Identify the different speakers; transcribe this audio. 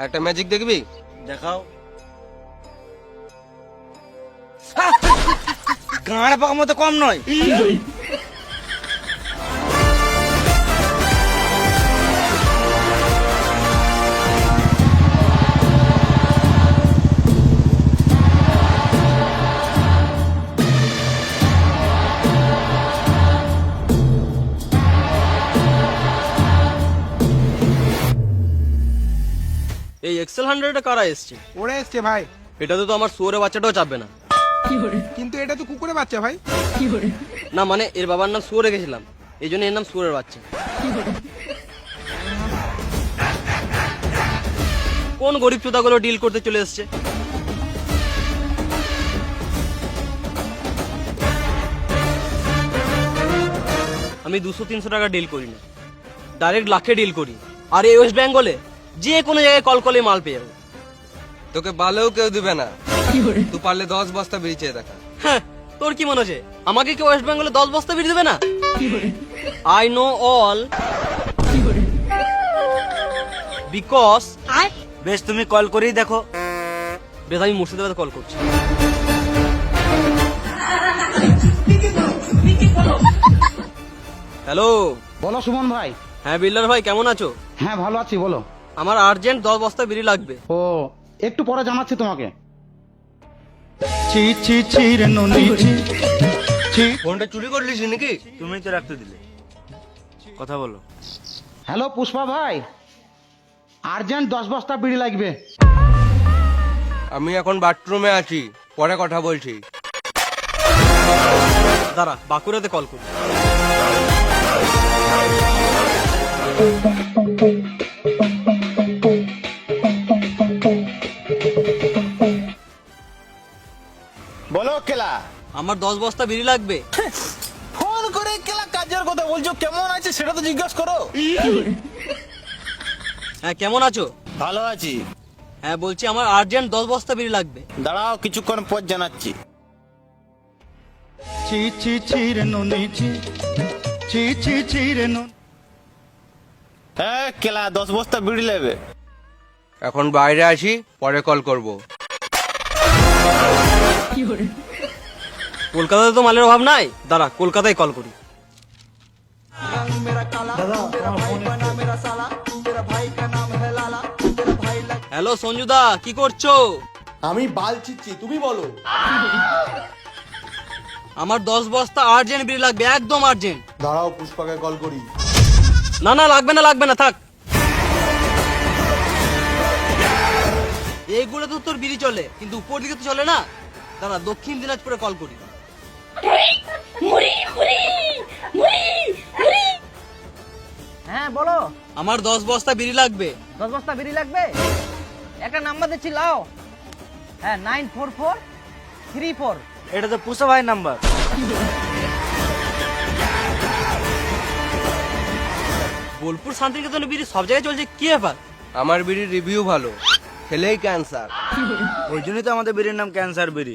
Speaker 1: একটা ম্যাজিক দেখবি?
Speaker 2: দেখাও। গাঁড় পাকার মতো কম নয়।
Speaker 3: এই এক্সেল 100 কারা এসছে?
Speaker 4: ওরা এসছে ভাই।
Speaker 3: এটা তো আমার শুয়োরে বাচ্চাটাও চাপবে না।
Speaker 4: কিন্তু এটা তো কুকুরের বাচ্চা ভাই।
Speaker 3: না মানে এর বাবার নাম শুয়োর রেখেছিলাম, এই জন্য এর নাম শুয়োরের বাচ্চা। কোন গরিব চোদাগুলো ডিল করতে চলে এসছে? আমি 200-300 টাকা ডিল করি না, ডাইরেক্ট লাখে ডিল করি। আর এই ওয়েস্ট বেঙ্গলে যে কোনো জায়গায় কল করলে মাল পেয়ে যাবো।
Speaker 1: তোকে বালেও কেউ দিবে না। তুই পারলে 10 বস্তা বিড়ি চেয়ে দেখা।
Speaker 3: হ্যাঁ, তোর কি মনে হচ্ছে আমাকে কি ওয়েস্ট বেঙ্গলে 10 বস্তা বিড়ি দেবে না? I know all because.
Speaker 2: বেশ, তুমি কল করেই দেখো।
Speaker 3: বেশ, আমি মুর্শিদাবাদে কল করছি। হ্যালো।
Speaker 5: বলো সুমন ভাই।
Speaker 3: হ্যাঁ বিল্ডার ভাই, কেমন আছো?
Speaker 5: হ্যাঁ ভালো আছি, বলো।
Speaker 3: আমার আর্জেন্ট 10 বস্তা বিড়ি লাগবে।
Speaker 5: ও একটু পরে জানাচ্ছি তোমাকে।
Speaker 1: ফোনটা চুরি করলিস নাকি?
Speaker 2: তুমি তো রাখতে দিলে, কথা বলো।
Speaker 5: হ্যালো পুষ্পা ভাই, আর্জেন্ট 10 বস্তা বিড়ি লাগবে।
Speaker 1: আমি এখন বাথরুমে আছি, পরে কথা বলছি।
Speaker 3: দাঁড়া, বাঁকুড়াতে কল করি।
Speaker 6: বলো কেলা।
Speaker 3: আমার 10 বস্তা বিড়ি লাগবে।
Speaker 6: ফোন করে কেলা কাজের কথা বলছো, কেমন আছে সেটা তো জিজ্ঞাসা করো।
Speaker 3: হ্যাঁ, কেমন আছো?
Speaker 6: ভালো আছি।
Speaker 3: হ্যাঁ বলছি, আমার আর্জেন্ট 10 বস্তা বিড়ি লাগবে।
Speaker 6: দাঁড়াও, কিছুক্ষণ পর জানাচ্ছি। হ্যাঁ কেলা, 10 বস্তা বিড়ি নেবে।
Speaker 1: এখন বাইরে আছি, পরে কল করব।
Speaker 3: কলকাতাতে তো মালের অভাব নাই, দাঁড়া কলকাতায় কল করি। হ্যালো সঞ্জুদা, কি করছো?
Speaker 7: আমি বাল চিচ্ছি, তুমি বলো।
Speaker 3: আমার 10 বস্তা আর্জেন্ট বিড়ি লাগবে, একদম আর্জেন্ট।
Speaker 7: দাঁড়াও, পুষ্পাকে কল করি।
Speaker 3: না না, লাগবে না, থাক। এইগুলো তো তোর বিড়ি চলে, কিন্তু উপর দিকে তো চলে না। দাঁড়া, দক্ষিণ দিনাজপুরে কল করি।
Speaker 8: হ্যাঁ বলো।
Speaker 3: আমার 10 বস্তা বিড়ি লাগবে।
Speaker 8: 10 বস্তা বিড়ি লাগবে? একটা নাম্বার দিচ্ছি, লাও। হ্যাঁ, 94434।
Speaker 2: এটা তো পুষা ভাই নাম্বার।
Speaker 3: বোলপুর শান্তিনিকেতনে বিড়ি সব জায়গায় চলছে, কি ব্যাপার?
Speaker 1: আমার বিড়ির রিভিউ ভালো, খেলেই ক্যান্সার।
Speaker 2: ওই জন্যই তো আমাদের বিড়ির নাম ক্যান্সার বিড়ি।